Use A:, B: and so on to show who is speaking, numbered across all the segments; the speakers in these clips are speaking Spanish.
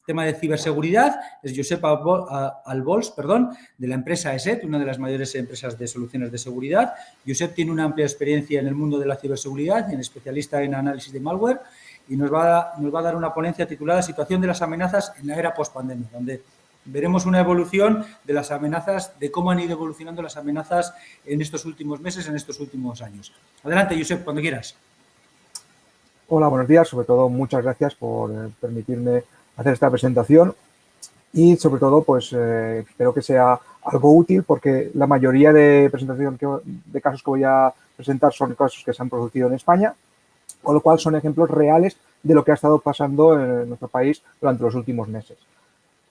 A: tema de ciberseguridad es Josep Albols, de la empresa ESET, una de las mayores empresas de soluciones de seguridad. Josep tiene una amplia experiencia en el mundo de la ciberseguridad, es especialista en análisis de malware y nos va a dar una ponencia titulada Situación de las amenazas en la era post-pandemia, donde veremos una evolución de las amenazas, de cómo han ido evolucionando las amenazas en estos últimos meses, en estos últimos años. Adelante, Josep, cuando quieras.
B: Hola, buenos días. Sobre todo, muchas gracias por permitirme hacer esta presentación y, sobre todo, pues espero que sea algo útil porque la mayoría de de casos que voy a presentar son casos que se han producido en España, con lo cual son ejemplos reales de lo que ha estado pasando en nuestro país durante los últimos meses.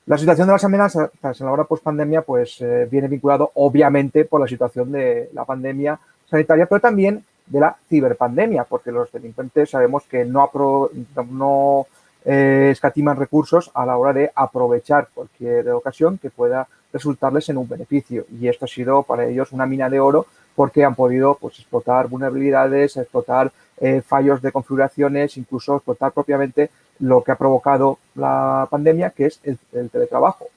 B: La situación de las amenazas en la hora post-pandemia pues, viene vinculado, obviamente, por la situación de la pandemia sanitaria, pero también de la ciberpandemia, porque los delincuentes sabemos que no escatiman recursos a la hora de aprovechar cualquier ocasión que pueda resultarles en un beneficio. Y esto ha sido para ellos una mina de oro porque han podido pues, explotar vulnerabilidades, explotar fallos de configuraciones, incluso explotar propiamente lo que ha provocado la pandemia, que es el teletrabajo,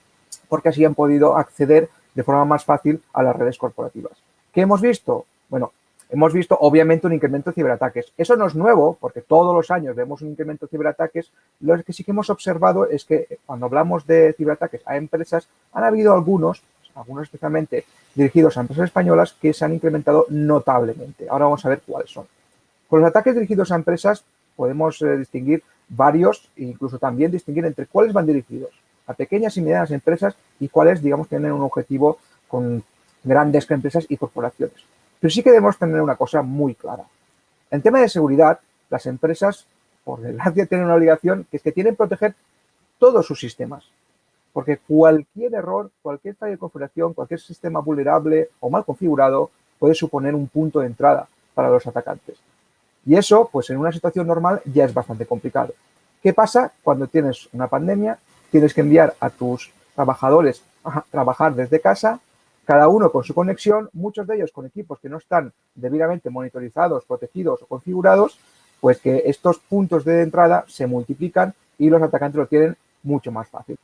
B: porque así han podido acceder de forma más fácil a las redes corporativas. ¿Qué hemos visto? Bueno, hemos visto obviamente un incremento de ciberataques. Eso no es nuevo, porque todos los años vemos un incremento de ciberataques. Lo que sí que hemos observado es que cuando hablamos de ciberataques a empresas, han habido algunos especialmente dirigidos a empresas españolas, que se han incrementado notablemente. Ahora vamos a ver cuáles son. Con los ataques dirigidos a empresas podemos distinguir varios e incluso también distinguir entre cuáles van dirigidos a pequeñas y medianas empresas y cuáles, digamos, tienen un objetivo con grandes empresas y corporaciones. Pero sí que debemos tener una cosa muy clara. En tema de seguridad, las empresas, por desgracia, tienen una obligación que es que tienen que proteger todos sus sistemas. Porque cualquier error, cualquier fallo de configuración, cualquier sistema vulnerable o mal configurado puede suponer un punto de entrada para los atacantes. Y eso, pues en una situación normal ya es bastante complicado. ¿Qué pasa cuando tienes una pandemia? Tienes que enviar a tus trabajadores a trabajar desde casa, cada uno con su conexión, muchos de ellos con equipos que no están debidamente monitorizados, protegidos o configurados, pues que estos puntos de entrada se multiplican y los atacantes lo tienen mucho más fácil.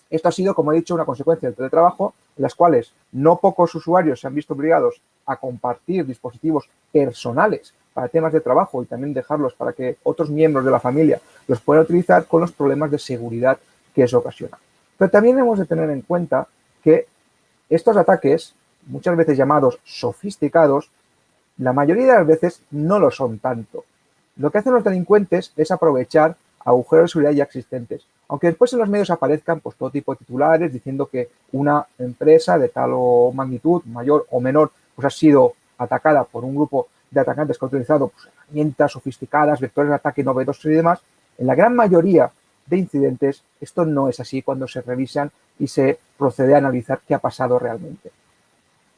B: Esto ha sido, como he dicho, una consecuencia del teletrabajo, en las cuales no pocos usuarios se han visto obligados a compartir dispositivos personales para temas de trabajo y también dejarlos para que otros miembros de la familia los puedan utilizar, con los problemas de seguridad que eso ocasiona. Pero también hemos de tener en cuenta que estos ataques, muchas veces llamados sofisticados, la mayoría de las veces no lo son tanto. Lo que hacen los delincuentes es aprovechar agujeros de seguridad ya existentes. Aunque después en los medios aparezcan pues, todo tipo de titulares diciendo que una empresa de tal o magnitud, mayor o menor, pues ha sido atacada por un grupo de atacantes que han utilizado pues, herramientas sofisticadas, vectores de ataque novedosos y demás, en la gran mayoría de incidentes esto no es así cuando se revisan y se procede a analizar qué ha pasado realmente.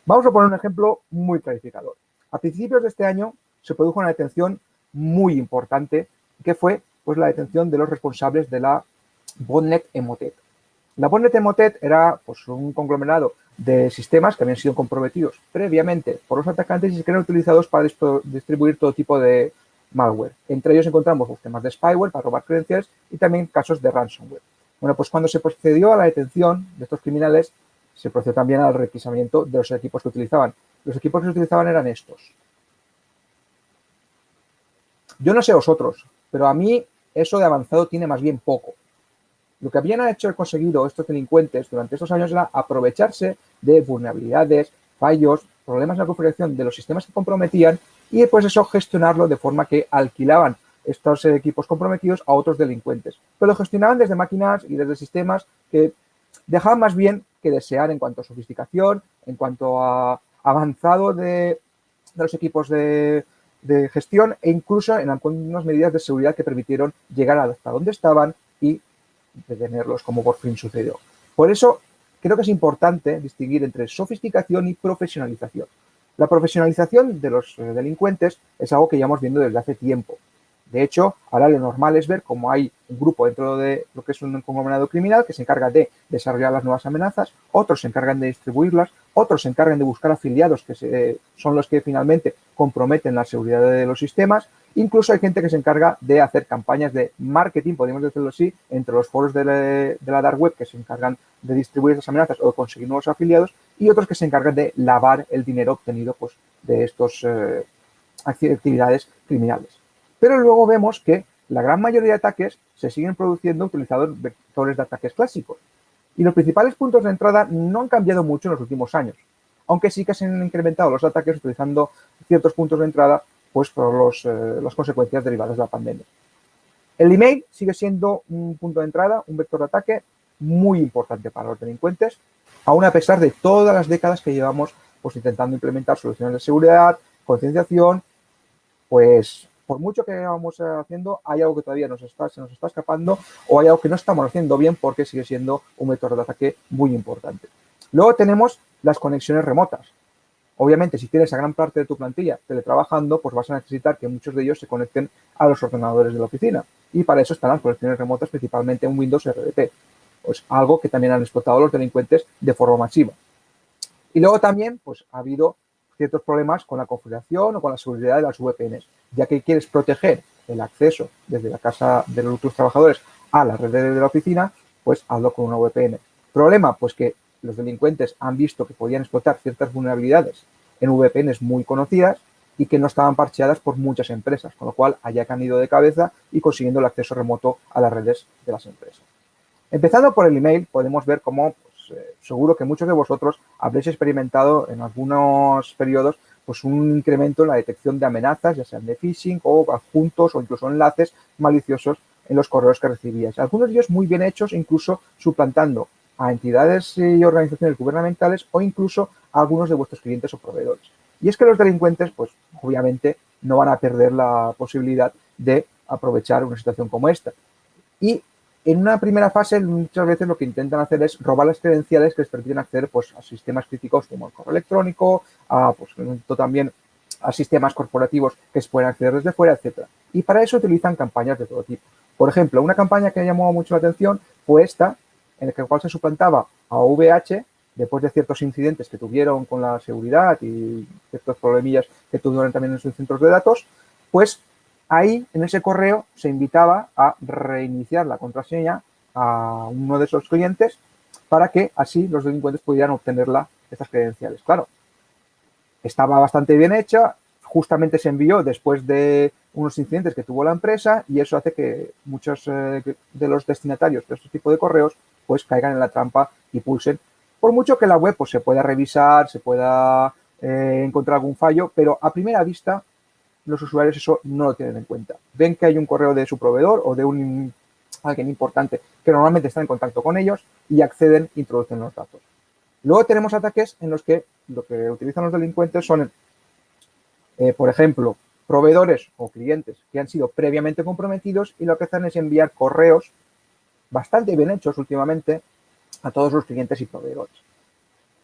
B: Vamos a poner un ejemplo muy clarificador. A principios de este año se produjo una detención muy importante, que fue pues, la detención de los responsables de la botnet Emotet. La botnet Emotet era pues, un conglomerado de sistemas que habían sido comprometidos previamente por los atacantes y que eran utilizados para distribuir todo tipo de malware. Entre ellos encontramos los temas de spyware para robar credenciales y también casos de ransomware. Bueno, pues cuando se procedió a la detención de estos criminales, se procedió también al requisamiento de los equipos que utilizaban. Los equipos que se utilizaban eran estos. Yo no sé vosotros, pero a mí eso de avanzado tiene más bien poco. Lo que habían conseguido estos delincuentes durante estos años era aprovecharse de vulnerabilidades, fallos, problemas en la configuración de los sistemas que comprometían y después eso gestionarlo de forma que alquilaban estos equipos comprometidos a otros delincuentes. Pero lo gestionaban desde máquinas y desde sistemas que dejaban más bien que desear en cuanto a sofisticación, en cuanto a avanzado de los equipos de gestión e incluso en algunas medidas de seguridad que permitieron llegar hasta donde estaban y detenerlos, como por fin sucedió. Por eso creo que es importante distinguir entre sofisticación y profesionalización. La profesionalización de los delincuentes es algo que llevamos viendo desde hace tiempo. De hecho, ahora lo normal es ver cómo hay un grupo dentro de lo que es un conglomerado criminal que se encarga de desarrollar las nuevas amenazas, otros se encargan de distribuirlas, otros se encargan de buscar afiliados que son los que finalmente comprometen la seguridad de los sistemas. Incluso hay gente que se encarga de hacer campañas de marketing, podríamos decirlo así, entre los foros de la dark web que se encargan de distribuir esas amenazas o de conseguir nuevos afiliados, y otros que se encargan de lavar el dinero obtenido pues, de estas actividades criminales. Pero luego vemos que la gran mayoría de ataques se siguen produciendo utilizando vectores de ataques clásicos. Y los principales puntos de entrada no han cambiado mucho en los últimos años, aunque sí que se han incrementado los ataques utilizando ciertos puntos de entrada pues por las consecuencias derivadas de la pandemia. El email sigue siendo un punto de entrada, un vector de ataque muy importante para los delincuentes, aún a pesar de todas las décadas que llevamos pues, intentando implementar soluciones de seguridad, concienciación, pues por mucho que vamos haciendo, hay algo que todavía se nos está escapando o hay algo que no estamos haciendo bien porque sigue siendo un vector de ataque muy importante. Luego tenemos las conexiones remotas. Obviamente, si tienes a gran parte de tu plantilla teletrabajando, pues vas a necesitar que muchos de ellos se conecten a los ordenadores de la oficina. Y para eso están las conexiones remotas, principalmente en Windows RDP. Pues algo que también han explotado los delincuentes de forma masiva. Y luego también, pues ha habido ciertos problemas con la configuración o con la seguridad de las VPNs, ya que quieres proteger el acceso desde la casa de tus trabajadores a las redes de la oficina, pues hazlo con una VPN. Problema, pues que los delincuentes han visto que podían explotar ciertas vulnerabilidades en VPNs muy conocidas y que no estaban parcheadas por muchas empresas, con lo cual allá han ido de cabeza y consiguiendo el acceso remoto a las redes de las empresas. Empezando por el email, podemos ver cómo seguro que muchos de vosotros habréis experimentado en algunos periodos pues un incremento en la detección de amenazas, ya sean de phishing o adjuntos o incluso enlaces maliciosos en los correos que recibíais. Algunos de ellos muy bien hechos, incluso suplantando a entidades y organizaciones gubernamentales o incluso a algunos de vuestros clientes o proveedores. Y es que los delincuentes, pues obviamente, no van a perder la posibilidad de aprovechar una situación como esta. Y en una primera fase, muchas veces lo que intentan hacer es robar las credenciales que les permiten acceder pues, a sistemas críticos como el correo electrónico, también a sistemas corporativos que se pueden acceder desde fuera, etc. Y para eso utilizan campañas de todo tipo. Por ejemplo, una campaña que llamó mucho la atención fue esta, en la cual se suplantaba a OVH después de ciertos incidentes que tuvieron con la seguridad y ciertos problemillas que tuvieron también en sus centros de datos, pues ahí, en ese correo, se invitaba a reiniciar la contraseña a uno de esos clientes para que así los delincuentes pudieran obtener estas credenciales. Claro, estaba bastante bien hecha, justamente se envió después de unos incidentes que tuvo la empresa y eso hace que muchos de los destinatarios de este tipo de correos pues caigan en la trampa y pulsen. Por mucho que la web pues, se pueda revisar, se pueda encontrar algún fallo, pero a primera vista los usuarios eso no lo tienen en cuenta. Ven que hay un correo de su proveedor o de alguien importante que normalmente está en contacto con ellos y acceden, introducen los datos. Luego tenemos ataques en los que lo que utilizan los delincuentes son, por ejemplo, proveedores o clientes que han sido previamente comprometidos y lo que hacen es enviar correos bastante bien hechos últimamente a todos los clientes y proveedores.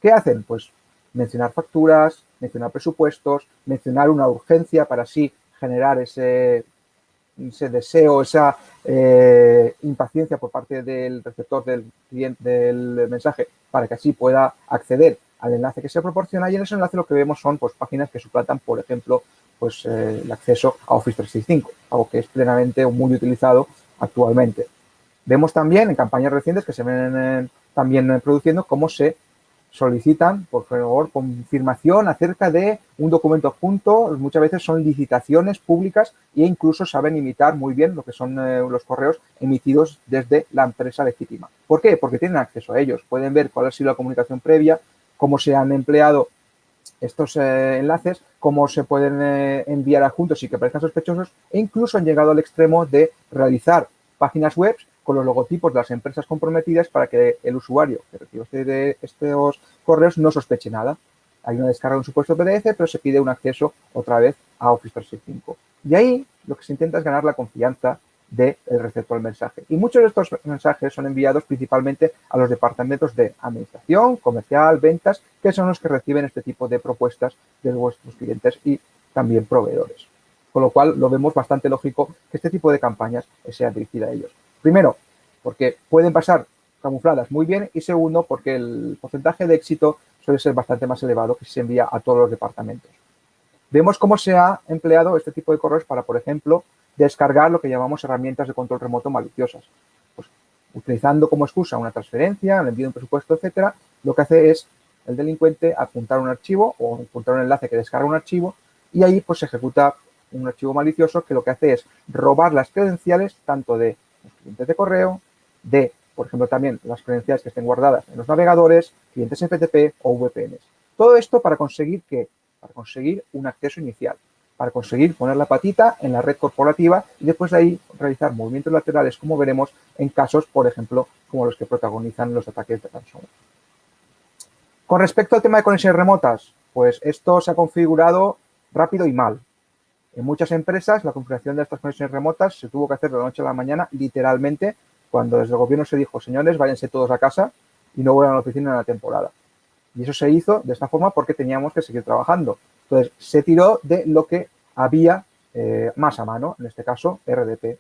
B: ¿Qué hacen? Pues mencionar facturas, mencionar presupuestos, mencionar una urgencia para así generar ese deseo, esa impaciencia por parte del receptor del cliente del mensaje para que así pueda acceder al enlace que se proporciona y en ese enlace lo que vemos son pues, páginas que suplantan, por ejemplo, pues, el acceso a Office 365, algo que es plenamente muy utilizado actualmente. Vemos también en campañas recientes que se ven también produciendo cómo se solicitan, por favor, confirmación acerca de un documento adjunto. Muchas veces son licitaciones públicas e incluso saben imitar muy bien lo que son los correos emitidos desde la empresa legítima. ¿Por qué? Porque tienen acceso a ellos. Pueden ver cuál ha sido la comunicación previa, cómo se han empleado estos enlaces, cómo se pueden enviar adjuntos y que parezcan sospechosos e incluso han llegado al extremo de realizar páginas web con los logotipos de las empresas comprometidas para que el usuario que recibe estos correos no sospeche nada. Hay una descarga de un supuesto PDF, pero se pide un acceso otra vez a Office 365. Y ahí lo que se intenta es ganar la confianza del receptor del mensaje. Y muchos de estos mensajes son enviados principalmente a los departamentos de administración, comercial, ventas, que son los que reciben este tipo de propuestas de vuestros clientes y también proveedores. Con lo cual, lo vemos bastante lógico que este tipo de campañas sea dirigida a ellos. Primero, porque pueden pasar camufladas muy bien y segundo, porque el porcentaje de éxito suele ser bastante más elevado que si se envía a todos los departamentos. Vemos cómo se ha empleado este tipo de correos para, por ejemplo, descargar lo que llamamos herramientas de control remoto maliciosas. Pues, utilizando como excusa una transferencia, el envío de un presupuesto, etcétera, lo que hace es el delincuente apuntar un archivo o apuntar un enlace que descarga un archivo y ahí pues se ejecuta un archivo malicioso que lo que hace es robar las credenciales tanto de los clientes de correo, de, por ejemplo, también las credenciales que estén guardadas en los navegadores, clientes en FTP o VPNs. Todo esto para conseguir ¿qué? Para conseguir un acceso inicial, para conseguir poner la patita en la red corporativa y después de ahí realizar movimientos laterales, como veremos en casos, por ejemplo, como los que protagonizan los ataques de ransomware. Con respecto al tema de conexiones remotas, pues esto se ha configurado rápido y mal. En muchas empresas la configuración de estas conexiones remotas se tuvo que hacer de la noche a la mañana, literalmente, cuando desde el gobierno se dijo, señores, váyanse todos a casa y no vuelvan a la oficina en la temporada. Y eso se hizo de esta forma porque teníamos que seguir trabajando. Entonces, se tiró de lo que había más a mano, en este caso, RDP.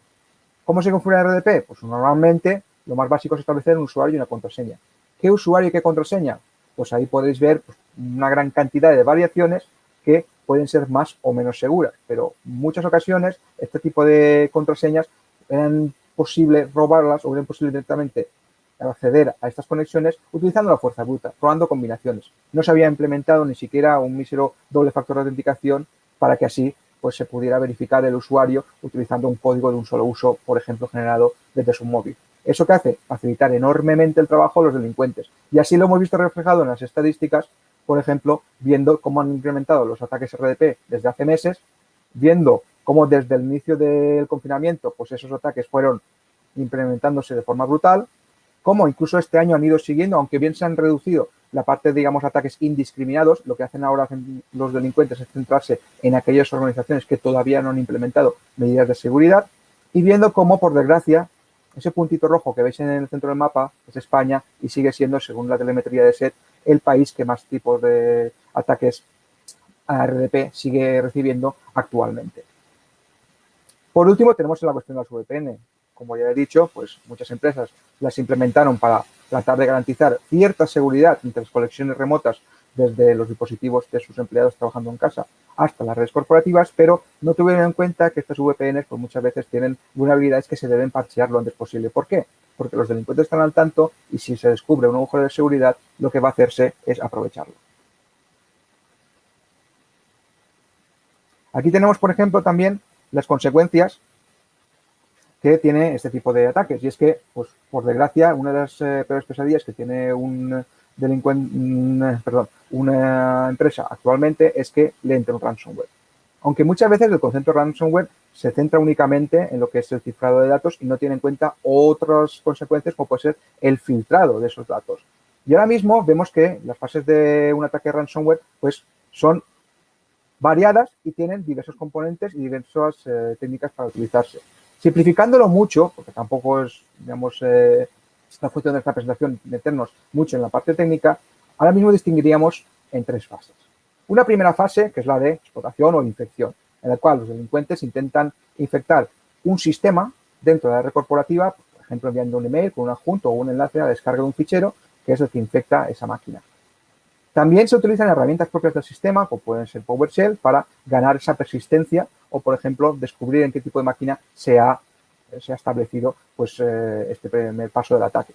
B: ¿Cómo se configura RDP? Pues normalmente lo más básico es establecer un usuario y una contraseña. ¿Qué usuario y qué contraseña? Pues ahí podéis ver pues, una gran cantidad de variaciones que pueden ser más o menos seguras, pero en muchas ocasiones este tipo de contraseñas eran posible robarlas o era posible directamente acceder a estas conexiones utilizando la fuerza bruta, probando combinaciones. No se había implementado ni siquiera un mísero doble factor de autenticación para que así pues, se pudiera verificar el usuario utilizando un código de un solo uso, por ejemplo, generado desde su móvil. ¿Eso qué hace? Facilitar enormemente el trabajo de los delincuentes. Y así lo hemos visto reflejado en las estadísticas, por ejemplo, viendo cómo han incrementado los ataques RDP desde hace meses, viendo cómo desde el inicio del confinamiento pues esos ataques fueron implementándose de forma brutal, cómo incluso este año han ido siguiendo, aunque bien se han reducido la parte, digamos, ataques indiscriminados, lo que hacen ahora los delincuentes es centrarse en aquellas organizaciones que todavía no han implementado medidas de seguridad y viendo cómo, por desgracia, ese puntito rojo que veis en el centro del mapa es España y sigue siendo, según la telemetría de SET, el país que más tipos de ataques a RDP sigue recibiendo actualmente. Por último, tenemos la cuestión de las VPN. Como ya he dicho, pues muchas empresas las implementaron para tratar de garantizar cierta seguridad entre las conexiones remotas desde los dispositivos de sus empleados trabajando en casa hasta las redes corporativas, pero no tuvieron en cuenta que estas VPNs pues muchas veces tienen vulnerabilidades que se deben parchear lo antes posible. ¿Por qué? Porque los delincuentes están al tanto y si se descubre un agujero de seguridad, lo que va a hacerse es aprovecharlo. Aquí tenemos, por ejemplo, también las consecuencias que tiene este tipo de ataques. Y es que, pues, por desgracia, una de las peores pesadillas que tiene un delincuente, una empresa actualmente es que le entre un ransomware. Aunque muchas veces el concepto de ransomware se centra únicamente en lo que es el cifrado de datos y no tiene en cuenta otras consecuencias como puede ser el filtrado de esos datos. Y ahora mismo vemos que las fases de un ataque ransomware pues son variadas y tienen diversos componentes y diversas técnicas para utilizarse. Simplificándolo mucho, porque tampoco es, digamos, esta función de esta presentación meternos mucho en la parte técnica, ahora mismo distinguiríamos en tres fases. Una primera fase, que es la de explotación o infección, en la cual los delincuentes intentan infectar un sistema dentro de la red corporativa, por ejemplo, enviando un email con un adjunto o un enlace a la descarga de un fichero, que es el que infecta esa máquina. También se utilizan herramientas propias del sistema, como pueden ser PowerShell, para ganar esa persistencia o, por ejemplo, descubrir en qué tipo de máquina se ha establecido pues, este primer paso del ataque.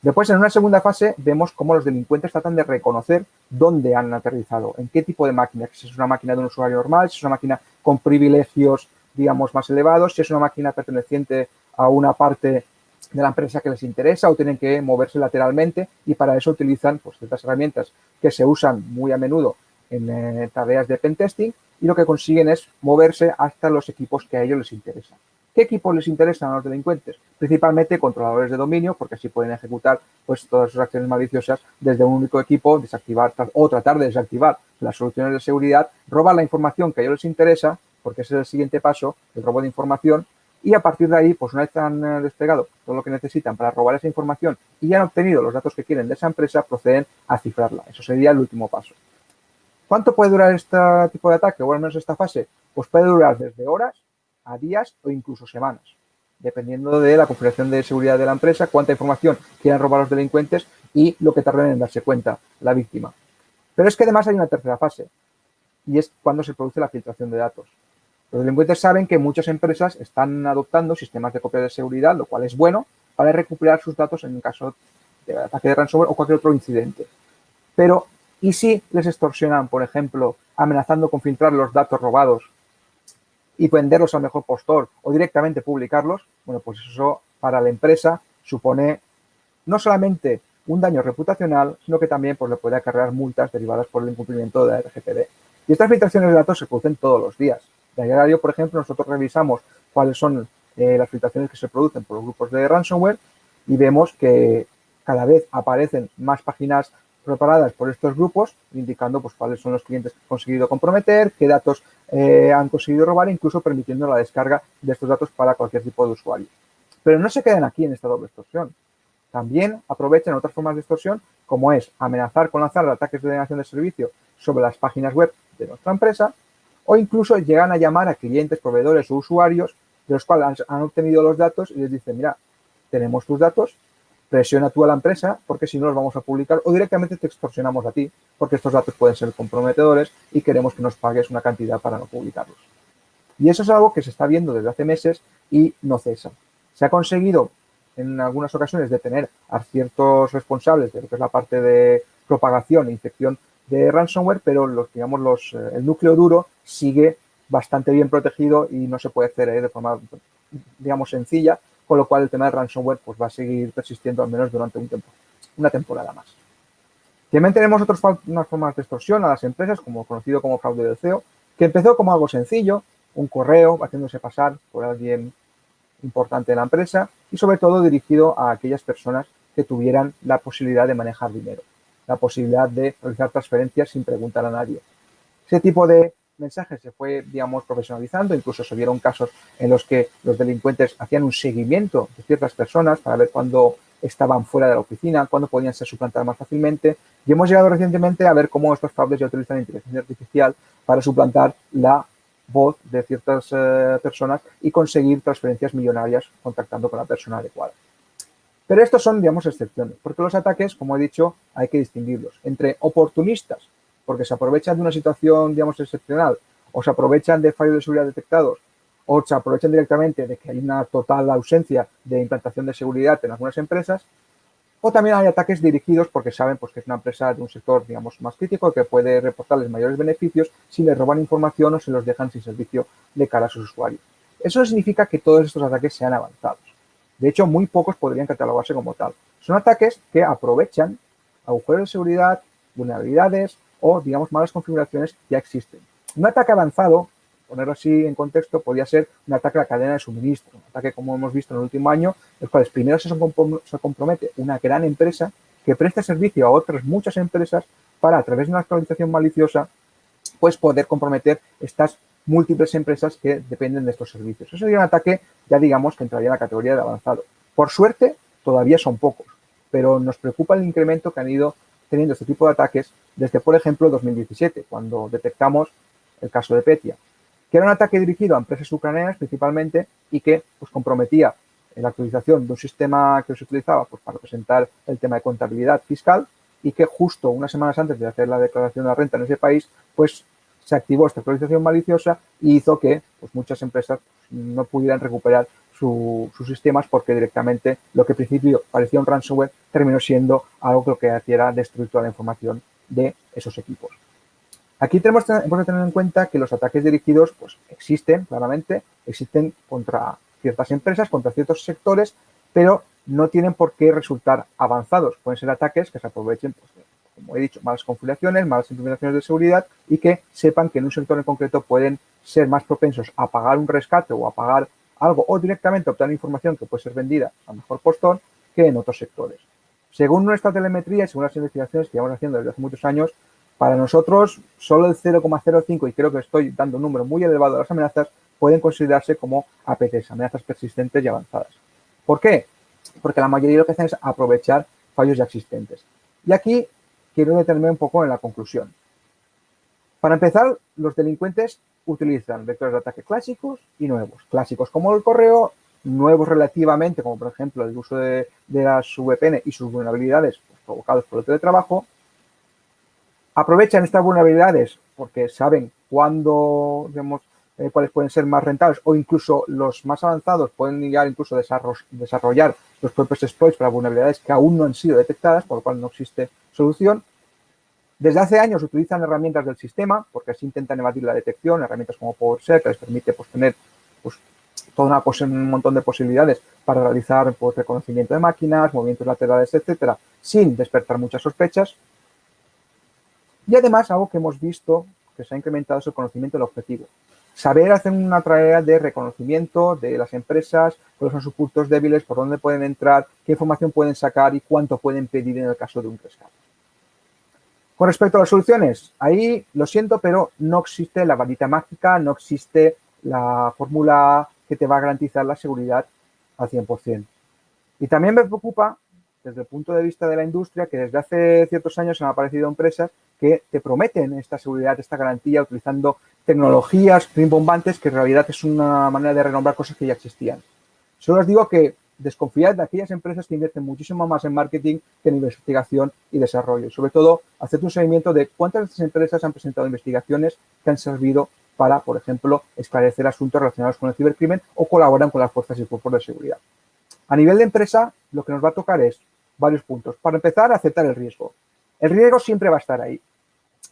B: Después, en una segunda fase, vemos cómo los delincuentes tratan de reconocer dónde han aterrizado, en qué tipo de máquina, si es una máquina de un usuario normal, si es una máquina con privilegios, digamos, más elevados, si es una máquina perteneciente a una parte de la empresa que les interesa o tienen que moverse lateralmente y para eso utilizan pues, ciertas herramientas que se usan muy a menudo en tareas de pentesting y lo que consiguen es moverse hasta los equipos que a ellos les interesan. ¿Qué equipos les interesan a los delincuentes? Principalmente controladores de dominio, porque así pueden ejecutar pues, todas sus acciones maliciosas desde un único equipo, desactivar o tratar de desactivar las soluciones de seguridad, robar la información que a ellos les interesa, porque ese es el siguiente paso, el robo de información, y a partir de ahí, pues una vez han desplegado todo lo que necesitan para robar esa información y han obtenido los datos que quieren de esa empresa, proceden a cifrarla. Eso sería el último paso. ¿Cuánto puede durar este tipo de ataque, o al menos esta fase? Pues puede durar desde horas a días o incluso semanas, dependiendo de la configuración de seguridad de la empresa, cuánta información quieran robar los delincuentes y lo que tarden en darse cuenta la víctima. Pero es que además hay una tercera fase, y es cuando se produce la filtración de datos. Los delincuentes saben que muchas empresas están adoptando sistemas de copia de seguridad, lo cual es bueno para recuperar sus datos en caso de ataque de ransomware o cualquier otro incidente. Pero, ¿y si les extorsionan, por ejemplo, amenazando con filtrar los datos robados y venderlos al mejor postor o directamente publicarlos? Bueno, pues eso para la empresa supone no solamente un daño reputacional, sino que también pues, le puede acarrear multas derivadas por el incumplimiento de la RGPD. Y estas filtraciones de datos se producen todos los días. De a diario, por ejemplo, nosotros revisamos cuáles son las filtraciones que se producen por los grupos de ransomware y vemos que cada vez aparecen más páginas preparadas por estos grupos, indicando pues, cuáles son los clientes que han conseguido comprometer, qué datos han conseguido robar, incluso permitiendo la descarga de estos datos para cualquier tipo de usuario. Pero no se quedan aquí en esta doble extorsión. También aprovechan otras formas de extorsión, como es amenazar con lanzar ataques de denegación de servicio sobre las páginas web de nuestra empresa, o incluso llegan a llamar a clientes, proveedores o usuarios de los cuales han obtenido los datos y les dicen, mira, tenemos tus datos, presiona tú a la empresa porque si no los vamos a publicar, o directamente te extorsionamos a ti porque estos datos pueden ser comprometedores y queremos que nos pagues una cantidad para no publicarlos. Y eso es algo que se está viendo desde hace meses y no cesa. Se ha conseguido en algunas ocasiones detener a ciertos responsables de lo que es la parte de propagación e infección de ransomware, pero el núcleo duro sigue bastante bien protegido y no se puede hacer de forma, sencilla, con lo cual el tema del ransomware pues, va a seguir persistiendo al menos durante una temporada más. También tenemos unas formas de extorsión a las empresas, como conocido como fraude del CEO, que empezó como algo sencillo, un correo haciéndose pasar por alguien importante de la empresa y sobre todo dirigido a aquellas personas que tuvieran la posibilidad de manejar dinero, la posibilidad de realizar transferencias sin preguntar a nadie. Ese tipo de mensajes se fue, profesionalizando, incluso se vieron casos en los que los delincuentes hacían un seguimiento de ciertas personas para ver cuándo estaban fuera de la oficina, cuándo podían ser suplantadas más fácilmente, y hemos llegado recientemente a ver cómo estos fraudes ya utilizan inteligencia artificial para suplantar la voz de ciertas personas y conseguir transferencias millonarias contactando con la persona adecuada. Pero estos son, excepciones, porque los ataques, como he dicho, hay que distinguirlos entre oportunistas, porque se aprovechan de una situación, excepcional, o se aprovechan de fallos de seguridad detectados, o se aprovechan directamente de que hay una total ausencia de implantación de seguridad en algunas empresas, o también hay ataques dirigidos porque saben pues, que es una empresa de un sector, más crítico, que puede reportarles mayores beneficios si les roban información o se los dejan sin servicio de cara a sus usuarios. Eso no significa que todos estos ataques sean avanzados. De hecho, muy pocos podrían catalogarse como tal. Son ataques que aprovechan agujeros de seguridad, vulnerabilidades o, malas configuraciones que ya existen. Un ataque avanzado, ponerlo así en contexto, podría ser un ataque a la cadena de suministro, un ataque como hemos visto en el último año, en los cuales primero se compromete una gran empresa que presta servicio a otras muchas empresas para, a través de una actualización maliciosa, pues poder comprometer estas múltiples empresas que dependen de estos servicios. Eso sería un ataque, ya que entraría en la categoría de avanzado. Por suerte, todavía son pocos, pero nos preocupa el incremento que han ido teniendo este tipo de ataques desde, por ejemplo, 2017, cuando detectamos el caso de Petya, que era un ataque dirigido a empresas ucranianas principalmente y que pues, comprometía la actualización de un sistema que se utilizaba pues, para presentar el tema de contabilidad fiscal y que justo unas semanas antes de hacer la declaración de la renta en ese país, pues se activó esta actualización maliciosa y hizo que pues, muchas empresas no pudieran recuperar sus sistemas porque directamente lo que al principio parecía un ransomware terminó siendo algo que lo que hacía era destruir toda la información de esos equipos. Aquí tenemos que tener en cuenta que los ataques dirigidos pues, existen, claramente, existen contra ciertas empresas, contra ciertos sectores, pero no tienen por qué resultar avanzados. Pueden ser ataques que se aprovechen, pues, como he dicho, malas configuraciones, malas implementaciones de seguridad y que sepan que en un sector en concreto pueden ser más propensos a pagar un rescate o a pagar algo o directamente obtener información que puede ser vendida a mejor postor que en otros sectores. Según nuestra telemetría y según las investigaciones que llevamos haciendo desde hace muchos años, para nosotros solo el 0,05, y creo que estoy dando un número muy elevado a las amenazas, pueden considerarse como APTs, amenazas persistentes y avanzadas. ¿Por qué? Porque la mayoría lo que hacen es aprovechar fallos ya existentes. Y aquí quiero detenerme un poco en la conclusión. Para empezar, los delincuentes utilizan vectores de ataque clásicos y nuevos. Clásicos como el correo, nuevos relativamente, como por ejemplo el uso de las VPN y sus vulnerabilidades pues, provocados por el teletrabajo. Aprovechan estas vulnerabilidades porque saben cuándo, digamos, cuáles pueden ser más rentables o incluso los más avanzados pueden llegar incluso a desarrollar los propios exploits para vulnerabilidades que aún no han sido detectadas, por lo cual no existe solución. Desde hace años utilizan herramientas del sistema porque así intentan evadir la detección, herramientas como PowerShell que les permite pues, tener pues, un montón de posibilidades para realizar pues, reconocimiento de máquinas, movimientos laterales, etcétera, sin despertar muchas sospechas. Y además, algo que hemos visto que se ha incrementado es el conocimiento del objetivo. Saber hacer una tarea de reconocimiento de las empresas, cuáles son sus puntos débiles, por dónde pueden entrar, qué información pueden sacar y cuánto pueden pedir en el caso de un rescate. Con respecto a las soluciones, ahí lo siento, pero no existe la varita mágica, no existe la fórmula que te va a garantizar la seguridad al 100%. Y también me preocupa, desde el punto de vista de la industria, que desde hace ciertos años han aparecido empresas que te prometen esta seguridad, esta garantía, utilizando tecnologías rimbombantes que en realidad es una manera de renombrar cosas que ya existían. Solo os digo que desconfiad de aquellas empresas que invierten muchísimo más en marketing que en investigación y desarrollo. Y sobre todo, haced un seguimiento de cuántas de estas empresas han presentado investigaciones que han servido para, por ejemplo, esclarecer asuntos relacionados con el cibercrimen o colaboran con las fuerzas y cuerpos de seguridad. A nivel de empresa, lo que nos va a tocar es varios puntos. Para empezar, aceptar el riesgo. El riesgo siempre va a estar ahí.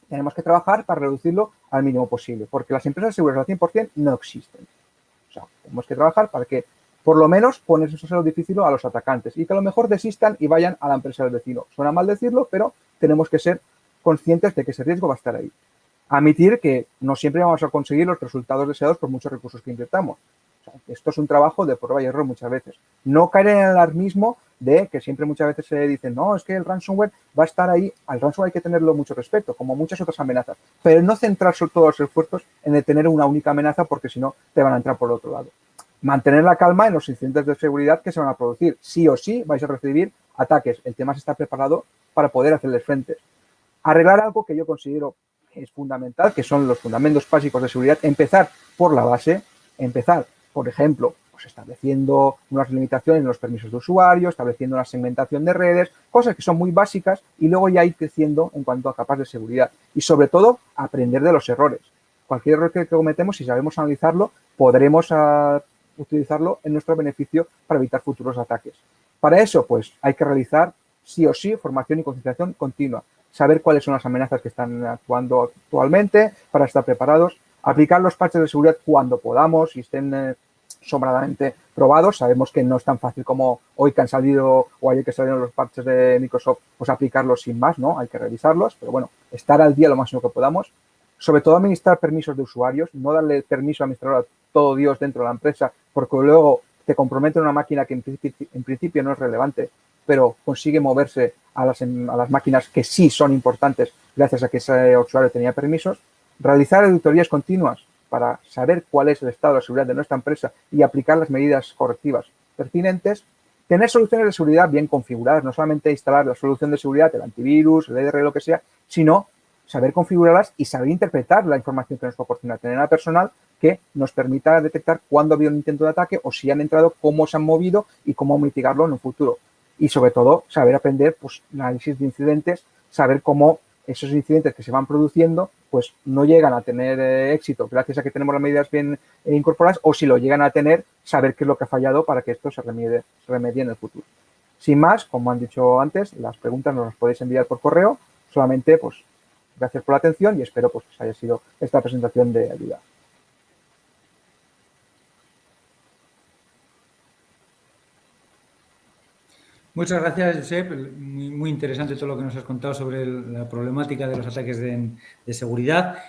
B: Tenemos que trabajar para reducirlo al mínimo posible, porque las empresas seguras al 100% no existen. O sea, tenemos que trabajar para que, por lo menos, ponerse eso difícil a los atacantes y que a lo mejor desistan y vayan a la empresa del vecino. Suena mal decirlo, pero tenemos que ser conscientes de que ese riesgo va a estar ahí. Admitir que no siempre vamos a conseguir los resultados deseados por muchos recursos que invirtamos. O sea, esto es un trabajo de prueba y error muchas veces. No caer en el alarmismo de que siempre muchas veces se dice, no, es que el ransomware va a estar ahí. Al ransomware hay que tenerlo mucho respeto, como muchas otras amenazas. Pero no centrar todos los esfuerzos en el tener una única amenaza porque si no te van a entrar por el otro lado. Mantener la calma en los incidentes de seguridad que se van a producir. Sí o sí vais a recibir ataques. El tema es estar preparado para poder hacerles frente. Arreglar algo que yo considero es fundamental, que son los fundamentos básicos de seguridad. Empezar por la base, empezar, por ejemplo, pues estableciendo unas limitaciones en los permisos de usuario, estableciendo una segmentación de redes, cosas que son muy básicas y luego ya ir creciendo en cuanto a capas de seguridad. Y sobre todo, aprender de los errores. Cualquier error que cometemos, si sabemos analizarlo, podremos utilizarlo en nuestro beneficio para evitar futuros ataques. Para eso, pues, hay que realizar sí o sí formación y concienciación continua. Saber cuáles son las amenazas que están actuando actualmente para estar preparados, aplicar los parches de seguridad cuando podamos y estén sobradamente probados. Sabemos que no es tan fácil como hoy que han salido o ayer que salieron los parches de Microsoft, pues aplicarlos sin más, ¿no? Hay que revisarlos, pero bueno, estar al día lo máximo que podamos. Sobre todo administrar permisos de usuarios, no darle permiso al administrador a todo Dios dentro de la empresa, porque luego te compromete una máquina que en principio no es relevante, pero consigue moverse a las máquinas que sí son importantes gracias a que ese usuario tenía permisos. Realizar auditorías continuas para saber cuál es el estado de la seguridad de nuestra empresa y aplicar las medidas correctivas pertinentes. Tener soluciones de seguridad bien configuradas, no solamente instalar la solución de seguridad, el antivirus, el EDR, lo que sea, sino saber configurarlas y saber interpretar la información que nos proporciona. Tener a personal que nos permita detectar cuándo ha habido un intento de ataque o si han entrado, cómo se han movido y cómo mitigarlo en un futuro. Y sobre todo, saber aprender pues, análisis de incidentes, saber cómo esos incidentes que se van produciendo pues no llegan a tener éxito gracias a que tenemos las medidas bien incorporadas o si lo llegan a tener, saber qué es lo que ha fallado para que esto se remedie en el futuro. Sin más, como han dicho antes, las preguntas nos las podéis enviar por correo. Solamente, pues, gracias por la atención y espero pues, que os haya sido esta presentación de ayuda.
A: Muchas gracias, Josep. Muy interesante todo lo que nos has contado sobre la problemática de los ataques de seguridad.